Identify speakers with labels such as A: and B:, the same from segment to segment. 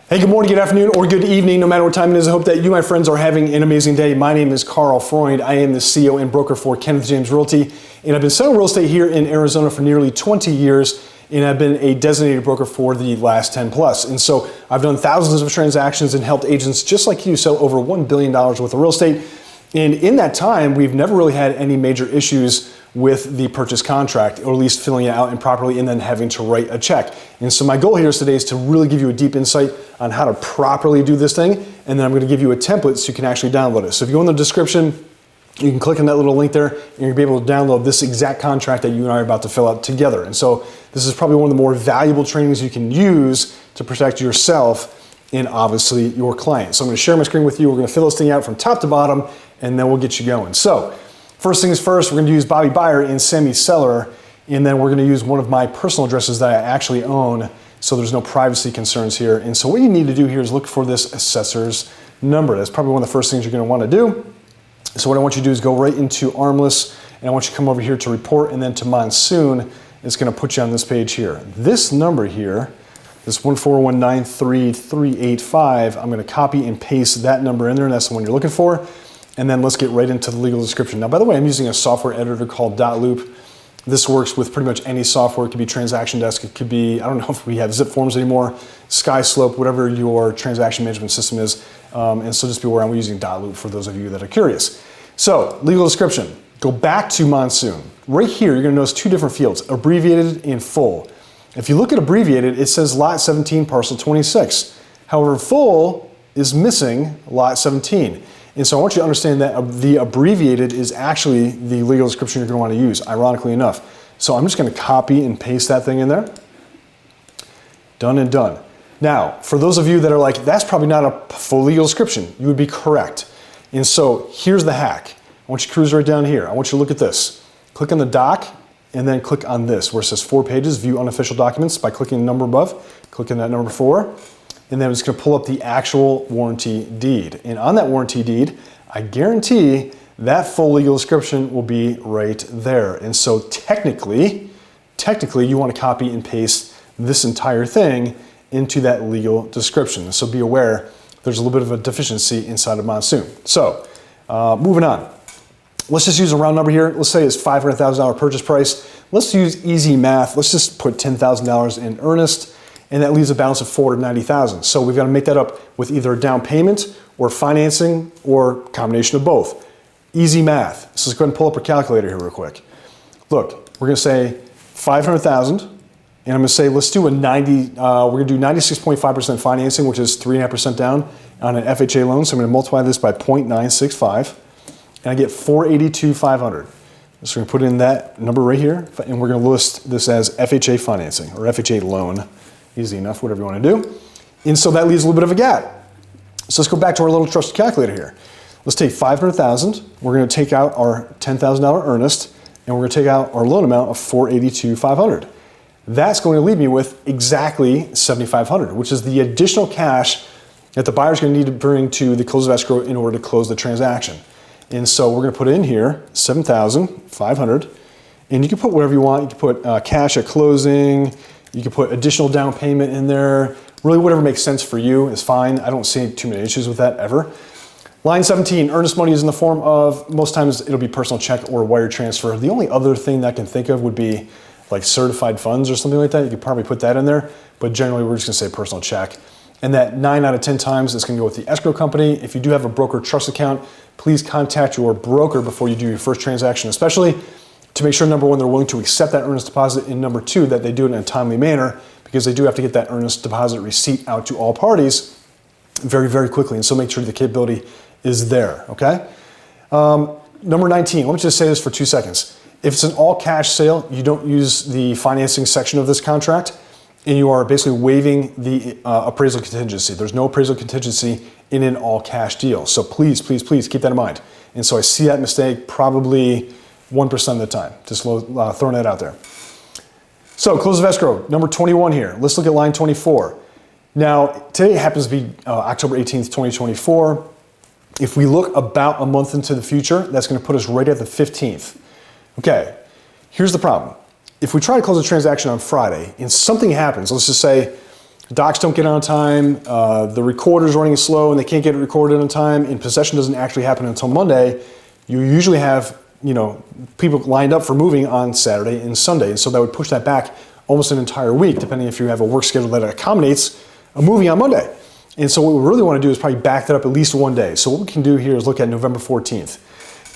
A: Hey, good morning, good afternoon, or good evening, no matter what time it is. I hope that you, my friends, are having an amazing day. My name is Carl Freund. I am the CEO and broker for Kenneth James Realty, and I've been selling real estate here in Arizona for nearly 20 years, and I've been a designated broker for the last 10 plus. And so I've done thousands of transactions and helped agents just like you sell over $1 billion worth of real estate. And in that time, we've never really had any major issues with the purchase contract, or at least filling it out improperly and then having to write a check. And so my goal here today is to really give you a deep insight on how to properly do this thing, and then I'm gonna give you a template so you can actually download it. So if you go in the description, you can click on that little link there, and you're gonna be able to download this exact contract that you and I are about to fill out together. And so this is probably one of the more valuable trainings you can use to protect yourself and obviously your client. So I'm gonna share my screen with you. We're gonna fill this thing out from top to bottom, and then we'll get you going. So first things first, we're gonna use Bobby Buyer and Sammy Seller, and then we're gonna use one of my personal addresses that I actually own, so there's no privacy concerns here. And so what you need to do here is look for this assessor's number. That's probably one of the first things you're gonna wanna do. So what I want you to do is go right into Armless, and I want you to come over here to Report, and then to Monsoon. It's gonna put you on this page here. This number here, this 14193-385, I'm gonna copy and paste that number in there, and that's the one you're looking for. And then let's get right into the legal description. Now, by the way, I'm using a software editor called .loop. This works with pretty much any software. It could be Transaction Desk. It could be, I don't know if we have Zip Forms anymore, SkySlope, whatever your transaction management system is. And so just be aware I'm using .loop for those of you that are curious. So, legal description. Go back to Monsoon. Right here, you're gonna notice two different fields, abbreviated and full. If you look at abbreviated, it says Lot 17, Parcel 26. However, full is missing Lot 17. And so I want you to understand that the abbreviated is actually the legal description you're going to want to use, ironically enough. So I'm just going to copy and paste that thing in there. Done and done. Now, for those of you that are like, that's probably not a full legal description, you would be correct. And so here's the hack. I want you to cruise right down here. I want you to look at this. Click on the doc, and then click on this where it says 4 pages, view unofficial documents by clicking the number above. Click on that number 4. And then I'm just gonna pull up the actual warranty deed. And on that warranty deed, I guarantee that full legal description will be right there. And so technically you wanna copy and paste this entire thing into that legal description. So be aware, there's a little bit of a deficiency inside of Monsoon. So moving on. Let's just use a round number here. Let's say it's $500,000 purchase price. Let's use easy math. Let's just put $10,000 in earnest, and that leaves a balance of $490,000. So we've got to make that up with either a down payment or financing or a combination of both. Easy math. So let's go ahead and pull up our calculator here real quick. Look, we're going to say 500,000, and I'm going to say let's do we're going to do 96.5% financing, which is 3.5% down on an FHA loan. So I'm going to multiply this by 0.965, and I get 482,500. So we're going to put in that number right here, and we're going to list this as FHA financing or FHA loan. Easy enough, whatever you want to do. And so that leaves a little bit of a gap. So let's go back to our little trusted calculator here. Let's take 500,000. We're going to take out our $10,000 earnest, and we're going to take out our loan amount of 482,500. That's going to leave me with exactly 7,500, which is the additional cash that the buyer's going to need to bring to the close of escrow in order to close the transaction. And so we're going to put in here 7,500, and you can put whatever you want. You can put cash at closing. You can put additional down payment in there. Really, whatever makes sense for you is fine. I don't see too many issues with that ever. Line 17, earnest money is in the form of, most times it'll be personal check or wire transfer. The only other thing that I can think of would be like certified funds or something like that. You could probably put that in there, but generally we're just gonna say personal check. And that 9 out of 10 times it's gonna go with the escrow company. If you do have a broker trust account, please contact your broker before you do your first transaction, especially to make sure, number one, they're willing to accept that earnest deposit, and number two, that they do it in a timely manner, because they do have to get that earnest deposit receipt out to all parties very, very quickly. And so make sure the capability is there, okay? Number 19, let me just say this for 2 seconds. If it's an all cash sale, you don't use the financing section of this contract, and you are basically waiving the appraisal contingency. There's no appraisal contingency in an all cash deal. So please, please, please keep that in mind. And so I see that mistake probably 1% of the time, just throwing that out there. So close of escrow, number 21 here. Let's look at line 24. Now, today happens to be October 18th, 2024. If we look about a month into the future, that's gonna put us right at the 15th. Okay, here's the problem. If we try to close a transaction on Friday and something happens, let's just say docs don't get on time, the recorder's running slow and they can't get it recorded on time, and possession doesn't actually happen until Monday, you usually have, you know, people lined up for moving on Saturday and Sunday. And so that would push that back almost an entire week, depending if you have a work schedule that accommodates a moving on Monday. And so what we really want to do is probably back that up at least one day. So what we can do here is look at November 14th.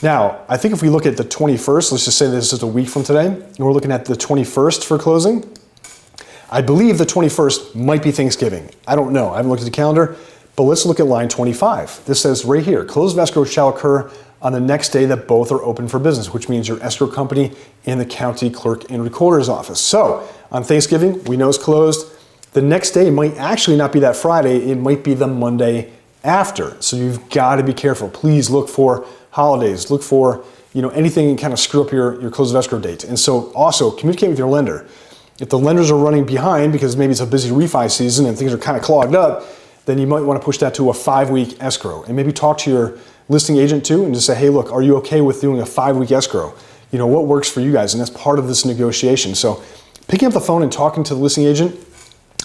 A: Now, I think if we look at the 21st, let's just say this is a week from today, and we're looking at the 21st for closing. I believe the 21st might be Thanksgiving. I don't know. I haven't looked at the calendar, but let's look at line 25. This says right here, close of escrow shall occur on the next day that both are open for business, which means your escrow company and the county clerk and recorder's office. So on Thanksgiving, we know it's closed. The next day might actually not be that Friday. It might be the Monday after. So you've got to be careful. Please look for holidays. Look for, you know, anything that can kind of screw up your close of escrow date. And so also communicate with your lender. If the lenders are running behind because maybe it's a busy refi season and things are kind of clogged up, then you might want to push that to a 5-week escrow, and maybe talk to your listing agent too and just say, hey, look, are you okay with doing a 5-week escrow? You know, what works for you guys? And that's part of this negotiation. So picking up the phone and talking to the listing agent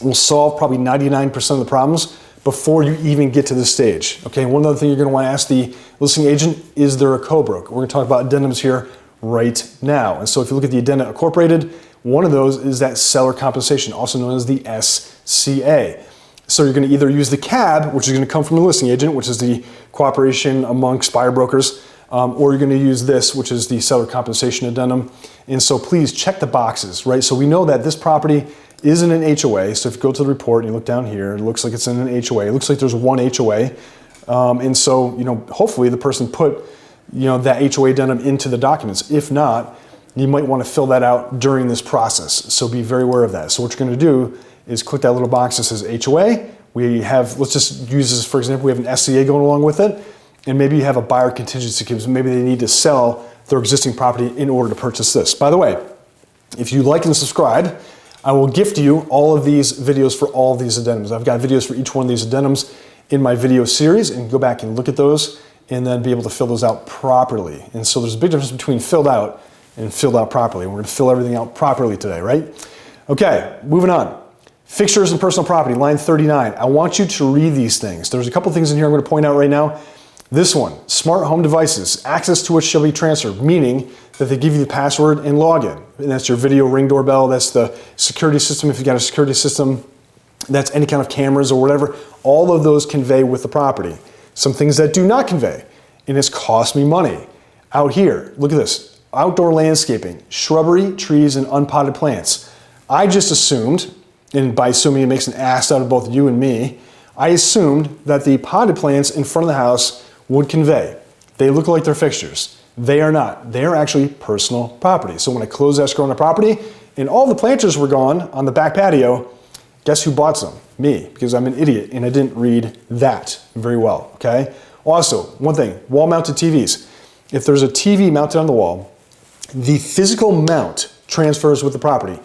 A: will solve probably 99% of the problems before you even get to this stage. Okay, one other thing you're going to want to ask the listing agent, is there a co-broke? We're going to talk about addendums here right now. And so if you look at the Addenda Incorporated, one of those is that seller compensation, also known as the SCA. So you're going to either use the CAB, which is going to come from the listing agent, which is the cooperation amongst buyer brokers, or you're going to use this, which is the seller compensation addendum. And so please check the boxes, right? So we know that this property is in an HOA. So if you go to the report and you look down here, it looks like it's in an HOA. It looks like there's one HOA. And so, you know, hopefully the person put, you know, that HOA addendum into the documents. If not, you might want to fill that out during this process. So be very aware of that. So what you're going to do is click that little box that says HOA. We have, let's just use this for example, we have an SCA going along with it, and maybe you have a buyer contingency because maybe they need to sell their existing property in order to purchase this. By the way, if you like and subscribe, I will gift you all of these videos for all of these addendums. I've got videos for each one of these addendums in my video series, and go back and look at those and then be able to fill those out properly. And so there's a big difference between filled out and filled out properly. We're going to fill everything out properly today, right? Okay, moving on. Fixtures and personal property, line 39. I want you to read these things. There's a couple things in here I'm going to point out right now. This one, smart home devices, access to which shall be transferred, meaning that they give you the password and login. And that's your video ring doorbell. That's the security system. If you've got a security system, that's any kind of cameras or whatever. All of those convey with the property. Some things that do not convey, and it's cost me money. Out here, look at this. Outdoor landscaping, shrubbery, trees, and unpotted plants. I just assumed, and by assuming it makes an ass out of both you and me, I assumed that the potted plants in front of the house would convey. They look like they're fixtures. They are not. They are actually personal property. So when I close escrow on a property and all the planters were gone on the back patio, guess who bought some? Me, because I'm an idiot and I didn't read that very well, okay? Also, one thing, wall-mounted TVs. If there's a TV mounted on the wall, the physical mount transfers with the property.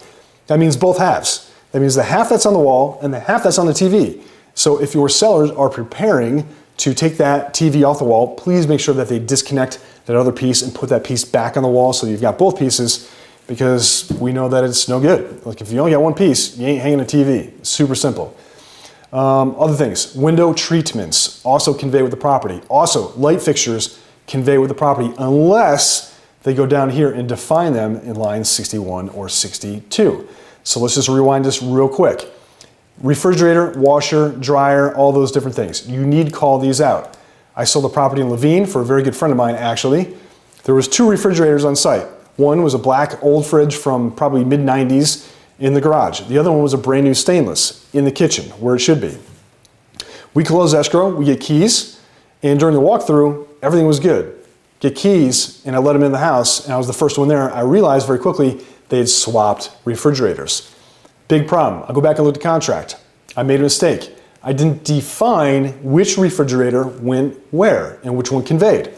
A: That means both halves. That means the half that's on the wall and the half that's on the TV. So if your sellers are preparing to take that TV off the wall, please make sure that they disconnect that other piece and put that piece back on the wall so you've got both pieces, because we know that it's no good. Like if you only got one piece, you ain't hanging a TV. Super simple. Other things, window treatments also convey with the property. Also, light fixtures convey with the property unless they go down here and define them in line 61 or 62. So let's just rewind this real quick. Refrigerator, washer, dryer, all those different things. You need to call these out. I sold a property in Levine for a very good friend of mine, actually. There was 2 refrigerators on site. One was a black old fridge from probably mid-90s in the garage. The other one was a brand new stainless in the kitchen, where it should be. We close escrow, we get keys, and during the walkthrough, everything was good. Get keys, and I let them in the house, and I was the first one there. I realized very quickly they had swapped refrigerators. Big problem. I go back and look at the contract. I made a mistake. I didn't define which refrigerator went where and which one conveyed.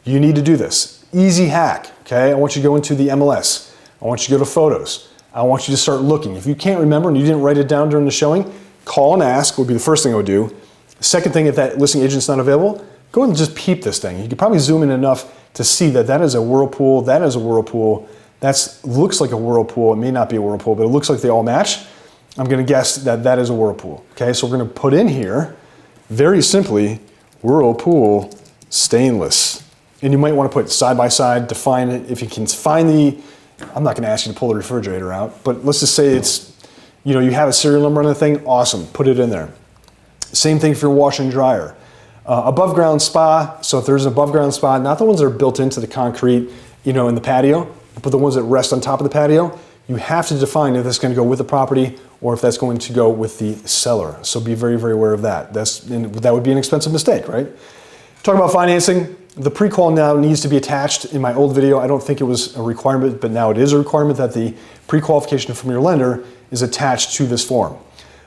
A: You need to do this. Easy hack, okay? I want you to go into the MLS. I want you to go to photos. I want you to start looking. If you can't remember and you didn't write it down during the showing, call and ask would be the first thing I would do. The second thing, if that listing agent's not available, go ahead and just peep this thing. You can probably zoom in enough to see that that is a Whirlpool, that is a Whirlpool, that looks like a Whirlpool. It may not be a Whirlpool, but it looks like they all match. I'm going to guess that that is a Whirlpool. Okay, so we're going to put in here, very simply, Whirlpool stainless. And you might want to put side by side, define it. If you can find the, I'm not going to ask you to pull the refrigerator out, but let's just say it's, you know, you have a serial number on the thing, awesome, put it in there. Same thing for your washer and dryer. Above ground spa, so if there's an above ground spa, not the ones that are built into the concrete, you know, in the patio, but the ones that rest on top of the patio, you have to define if that's going to go with the property or if that's going to go with the seller. So be very, very aware of that. That would be an expensive mistake, right? Talking about financing, the pre-qual now needs to be attached. In my old video, I don't think it was a requirement, but now it is a requirement that the pre-qualification from your lender is attached to this form.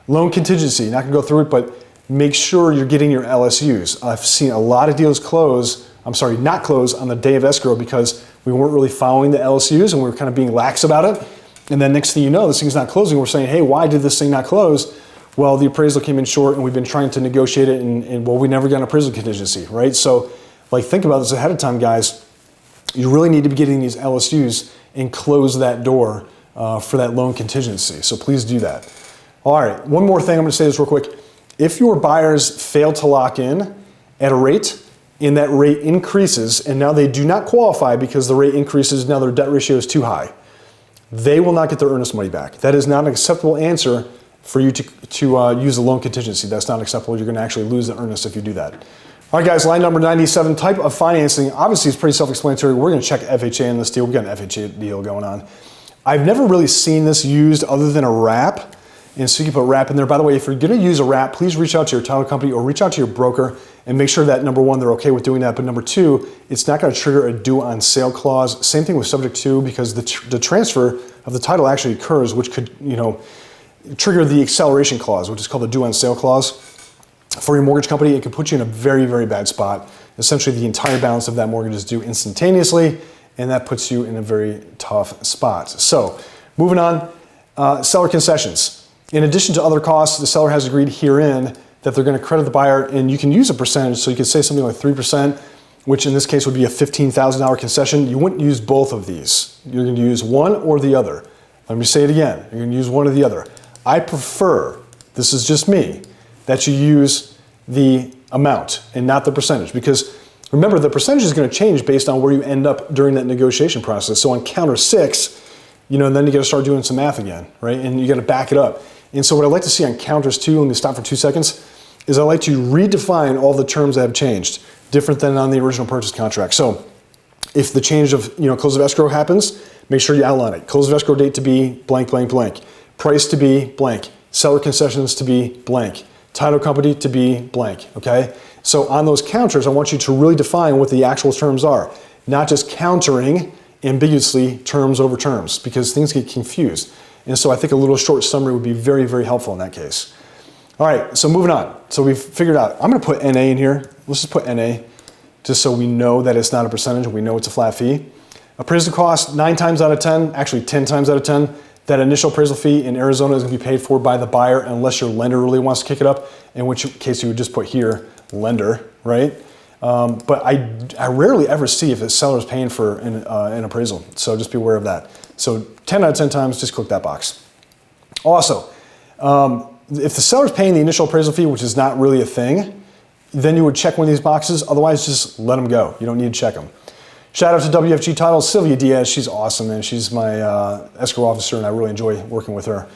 A: Loan contingency, not going to go through it, but make sure you're getting your LSUs. I've seen a lot of deals close, not close on the day of escrow because we weren't really following the LSUs and we were kind of being lax about it. And then next thing you know, this thing's not closing. We're saying, hey, why did this thing not close? Well, the appraisal came in short and we've been trying to negotiate it and well, we never got an appraisal contingency, right? So like think about this ahead of time, guys. You really need to be getting these LSUs and close that door for that loan contingency. So please do that. All right, one more thing, I'm gonna say this real quick. If your buyers fail to lock in at a rate and that rate increases and now they do not qualify because the rate increases, now their debt ratio is too high, they will not get their earnest money back. That is not an acceptable answer for you to use a loan contingency. That's not acceptable. You're going to actually lose the earnest if you do that. All right, guys, line number 97, type of financing. Obviously, it's pretty self-explanatory. We're going to check FHA in this deal. We've got an FHA deal going on. I've never really seen this used other than a wrap. And so you can put wrap in there. By the way, if you're going to use a wrap, please reach out to your title company or reach out to your broker and make sure that number one, they're okay with doing that. But number two, it's not going to trigger a due on sale clause. Same thing with subject to, because the transfer of the title actually occurs, which could, you know, trigger the acceleration clause, which is called the due on sale clause. For your mortgage company, it could put you in a very, very bad spot. Essentially, the entire balance of that mortgage is due instantaneously, and that puts you in a very tough spot. So, moving on, seller concessions. In addition to other costs, the seller has agreed herein that they're going to credit the buyer, and you can use a percentage, so you could say something like 3%, which in this case would be a $15,000 concession. You wouldn't use both of these. You're going to use one or the other. Let me say it again. You're going to use one or the other. I prefer, this is just me, that you use the amount and not the percentage, because remember, the percentage is going to change based on where you end up during that negotiation process. So on counter 6, you know, and then you got to start doing some math again, right? And you got to back it up. And so what I like to see on counters too, let me stop for 2 seconds, is I like to redefine all the terms that have changed, different than on the original purchase contract. So if the change of, you know, close of escrow happens, make sure you outline it. Close of escrow date to be blank, blank, blank. Price to be blank. Seller concessions to be blank. Title company to be blank, okay? So on those counters, I want you to really define what the actual terms are, not just countering ambiguously terms over terms, because things get confused. And so I think a little short summary would be very, very helpful in that case. All right, so moving on. So we've figured out, I'm gonna put NA in here. Let's just put NA, just so we know that it's not a percentage and we know it's a flat fee. Appraisal cost, 9 times out of 10, actually 10 times out of 10, that initial appraisal fee in Arizona is gonna be paid for by the buyer unless your lender really wants to kick it up, in which case you would just put here, lender, right? But I rarely ever see if a seller is paying for an appraisal, so just be aware of that. So 10 out of 10 times, just click that box. Also, if the seller's paying the initial appraisal fee, which is not really a thing, then you would check one of these boxes. Otherwise, just let them go. You don't need to check them. Shout out to WFG Title, Sylvia Diaz. She's awesome, man. She's my escrow officer, and I really enjoy working with her.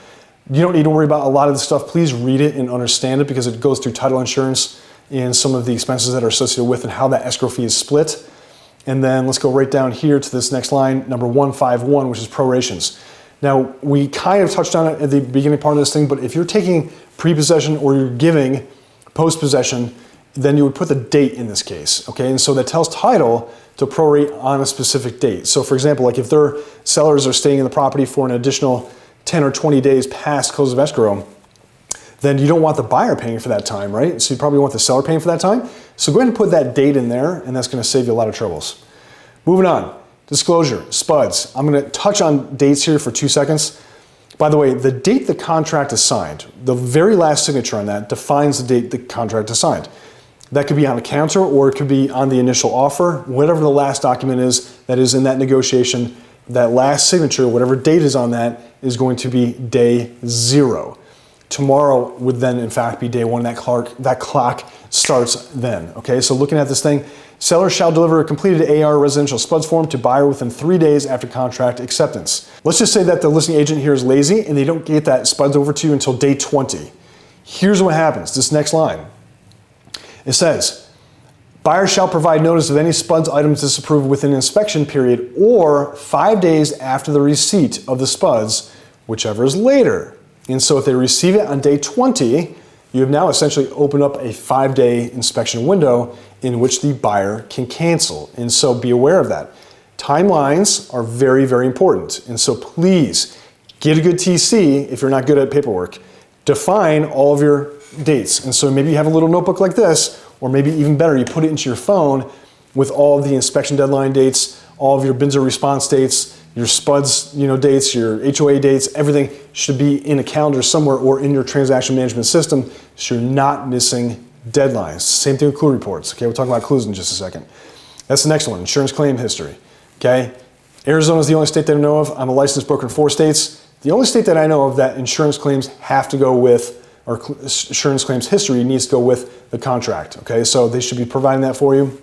A: You don't need to worry about a lot of this stuff. Please read it and understand it, because it goes through title insurance and some of the expenses that are associated with and how that escrow fee is split. And then let's go right down here to this next line, number 151, which is prorations. Now, we kind of touched on it at the beginning part of this thing, but if you're taking pre-possession or you're giving post-possession, then you would put the date in this case, okay? And so that tells title to prorate on a specific date. So for example, like if their sellers are staying in the property for an additional 10 or 20 days past close of escrow, then you don't want the buyer paying for that time, right? So you probably want the seller paying for that time. So go ahead and put that date in there, and that's gonna save you a lot of troubles. Moving on, disclosure, SPUDs. I'm gonna touch on dates here for 2 seconds. By the way, the date the contract is signed, the very last signature on that defines the date the contract is signed. That could be on a counter or it could be on the initial offer, whatever the last document is that is in that negotiation, that last signature, whatever date is on that, is going to be day 0. tomorrow would then in fact be day one. That clock starts then, okay? So looking at this thing, seller shall deliver a completed AAR residential SPUDS form to buyer within 3 days after contract acceptance. Let's just say that the listing agent here is lazy and they don't get that SPUDS over to you until day 20. Here's what happens, this next line. It says, buyer shall provide notice of any SPUDS items disapproved within an inspection period or 5 days after the receipt of the SPUDS, whichever is later. And so if they receive it on day 20, you have now essentially opened up a 5-day inspection window in which the buyer can cancel. And so be aware of that. Timelines are very, very important. And so please get a good TC if you're not good at paperwork. Define all of your dates. And so maybe you have a little notebook like this, or maybe even better, you put it into your phone with all of the inspection deadline dates, all of your BINSR response dates, your SPUDS dates, your HOA dates, everything should be in a calendar somewhere or in your transaction management system so you're not missing deadlines. Same thing with clue reports. Okay, we'll talk about clues in just a second. That's the next one, insurance claim history. Okay, Arizona is the only state that I know of. I'm a licensed broker in 4 states. The only state that I know of that insurance claims have to go with, or insurance claims history needs to go with the contract. Okay, so they should be providing that for you.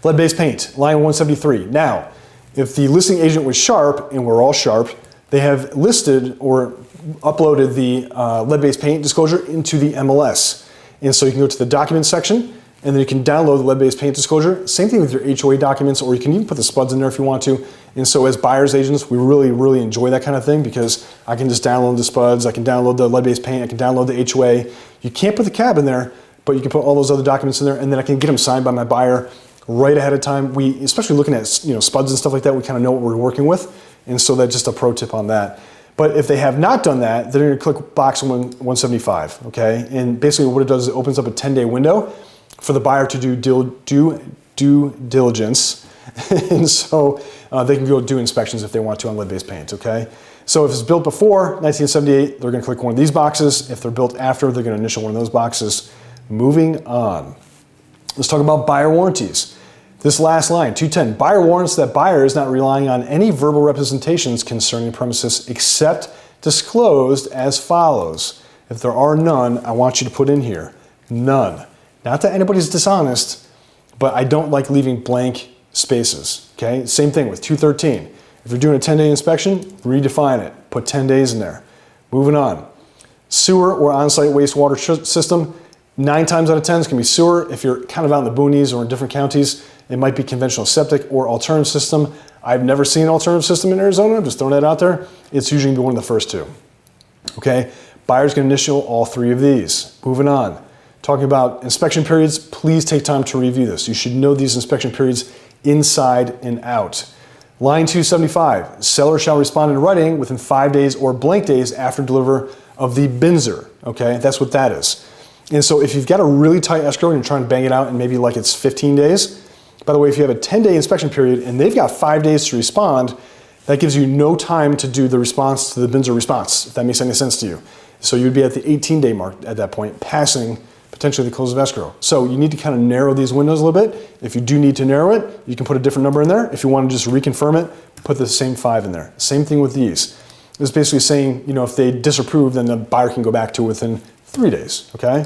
A: Lead-based paint, line 173. Now, if the listing agent was sharp, and we're all sharp, they have listed or uploaded the lead-based paint disclosure into the MLS. And so you can go to the documents section, and then you can download the lead-based paint disclosure. Same thing with your HOA documents, or you can even put the SPUDS in there if you want to. And so as buyer's agents, we really, really enjoy that kind of thing because I can just download the SPUDS, I can download the lead-based paint, I can download the HOA. You can't put the cab in there, but you can put all those other documents in there, and then I can get them signed by my buyer right ahead of time. We, especially looking at SPUDS and stuff like that, we kind of know what we're working with. And so that's just a pro tip on that. But if they have not done that, they're going to click box 175, okay? And basically what it does is it opens up a 10-day window for the buyer to do due diligence. And so they can go do inspections if they want to on lead-based paint, okay? So if it's built before 1978, they're going to click one of these boxes. If they're built after, they're going to initial one of those boxes. Moving on. Let's talk about buyer warranties. This last line, 210, buyer warrants that buyer is not relying on any verbal representations concerning premises except disclosed as follows. If there are none, I want you to put in here, none. Not that anybody's dishonest, but I don't like leaving blank spaces, okay? Same thing with 213. If you're doing a 10-day inspection, redefine it, put 10 days in there. Moving on. Sewer or on-site wastewater system, 9 times out of 10 is going to be sewer. If you're kind of out in the boonies or in different counties, it might be conventional septic or alternative system. I've never seen an alternative system in Arizona. I'm just throwing that out there. It's usually one of the first 2. Okay, buyer's going to initial all 3 of these. Moving on. Talking about inspection periods, please take time to review this. You should know these inspection periods inside and out. Line 275, seller shall respond in writing within 5 days or blank days after deliver of the BINSR. Okay, that's what that is. And so if you've got a really tight escrow and you're trying to bang it out and maybe like it's 15 days, by the way, if you have a 10-day inspection period and they've got 5 days to respond, that gives you no time to do the response to the BINSR response, if that makes any sense to you. So you'd be at the 18-day mark at that point, passing potentially the close of escrow. So you need to kind of narrow these windows a little bit. If you do need to narrow it, you can put a different number in there. If you want to just reconfirm it, put the same 5 in there. Same thing with these. It's basically saying, if they disapprove, then the buyer can go back to within 3 days, okay?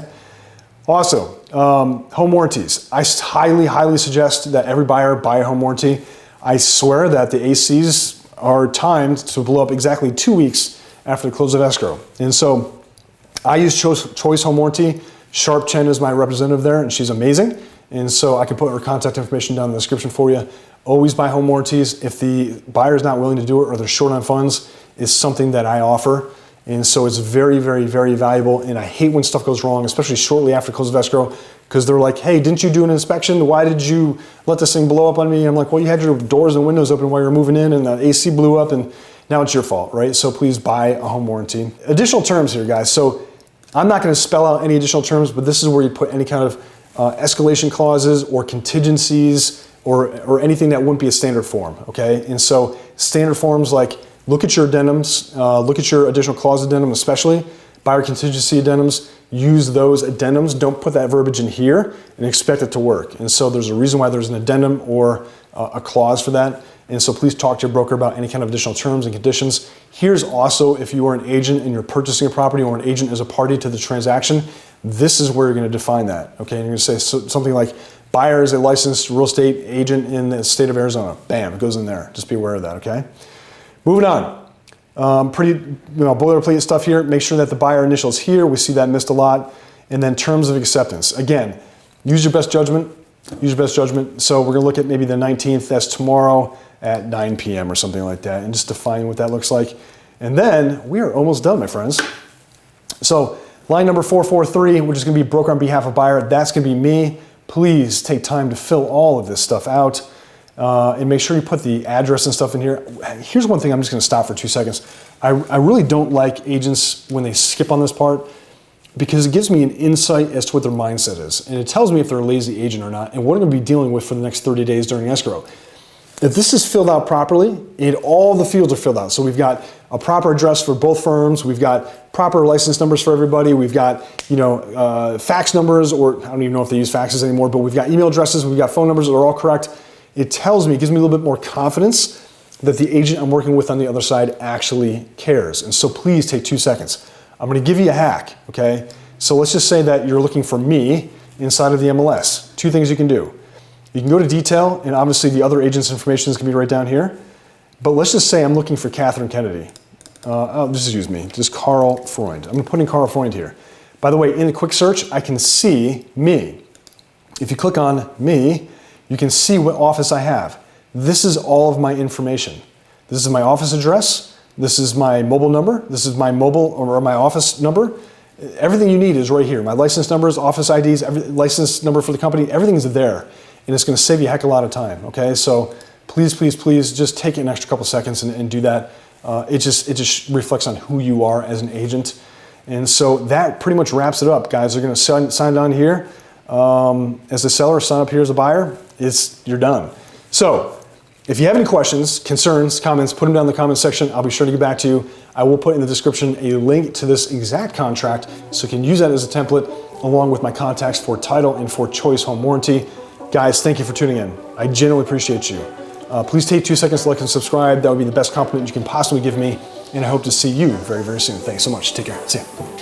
A: Also, home warranties. I highly, highly suggest that every buyer buy a home warranty. I swear that the ACs are timed to blow up exactly 2 weeks after the close of escrow. And so I use Choice Home Warranty. Sharp Chen is my representative there, and she's amazing. And so I can put her contact information down in the description for you. Always buy home warranties. If the buyer is not willing to do it or they're short on funds, it's something that I offer. And so it's very, very, very valuable. And I hate when stuff goes wrong, especially shortly after close of escrow, because they're like, hey, didn't you do an inspection? Why did you let this thing blow up on me? I'm like, well, you had your doors and windows open while you were moving in and the AC blew up and now it's your fault, right? So please buy a home warranty. Additional terms here, guys. So I'm not going to spell out any additional terms, but this is where you put any kind of escalation clauses or contingencies or anything that wouldn't be a standard form, okay? And so standard forms like look at your addendums, look at your additional clause addendum especially, buyer contingency addendums, use those addendums. Don't put that verbiage in here and expect it to work. And so there's a reason why there's an addendum or a clause for that. And so please talk to your broker about any kind of additional terms and conditions. Here's also, if you are an agent and you're purchasing a property or an agent is a party to the transaction, this is where you're going to define that. Okay, and you're going to say something like, buyer is a licensed real estate agent in the state of Arizona. Bam, it goes in there. Just be aware of that, okay? Moving on. Pretty boilerplate stuff here. Make sure that the buyer initial is here. We see that missed a lot. And then terms of acceptance. Again, use your best judgment. Use your best judgment. So we're going to look at maybe the 19th. That's tomorrow at 9 p.m. or something like that, and just define what that looks like. And then we are almost done, my friends. So line number 443, which is going to be broker on behalf of buyer, that's going to be me. Please take time to fill all of this stuff out and make sure you put the address and stuff in here. Here's one thing, I'm just going to stop for 2 seconds. I really don't like agents when they skip on this part, because it gives me an insight as to what their mindset is. And it tells me if they're a lazy agent or not and what I'm going to be dealing with for the next 30 days during escrow. If this is filled out properly, and all the fields are filled out, so we've got a proper address for both firms, we've got proper license numbers for everybody, we've got fax numbers, or I don't even know if they use faxes anymore, but we've got email addresses, we've got phone numbers that are all correct. It tells me, it gives me a little bit more confidence that the agent I'm working with on the other side actually cares. And so please take 2 seconds. I'm going to give you a hack, okay? So let's just say that you're looking for me inside of the MLS. 2 things you can do. You can go to detail, and obviously the other agent's information is going to be right down here. But let's just say I'm looking for Catherine Kennedy. Just use me, just Carl Freund. I'm going to put in Carl Freund here. By the way, in the quick search, I can see me. If you click on me, you can see what office I have. This is all of my information. This is my office address. This is my mobile number. This is my mobile or my office number. Everything you need is right here. My license numbers, office IDs, license number for the company, everything's there. And it's going to save you a heck of a lot of time, okay? So please, please, please just take an extra couple seconds and do that. It just reflects on who you are as an agent. And so that pretty much wraps it up, guys. They're going to sign on here as a seller, sign up here as a buyer. You're done. So if you have any questions, concerns, comments, put them down in the comments section. I'll be sure to get back to you. I will put in the description a link to this exact contract so you can use that as a template along with my contacts for title and for choice home warranty. Guys, thank you for tuning in. I genuinely appreciate you. Please take 2 seconds to like and subscribe. That would be the best compliment you can possibly give me. And I hope to see you very, very soon. Thanks so much. Take care. See ya.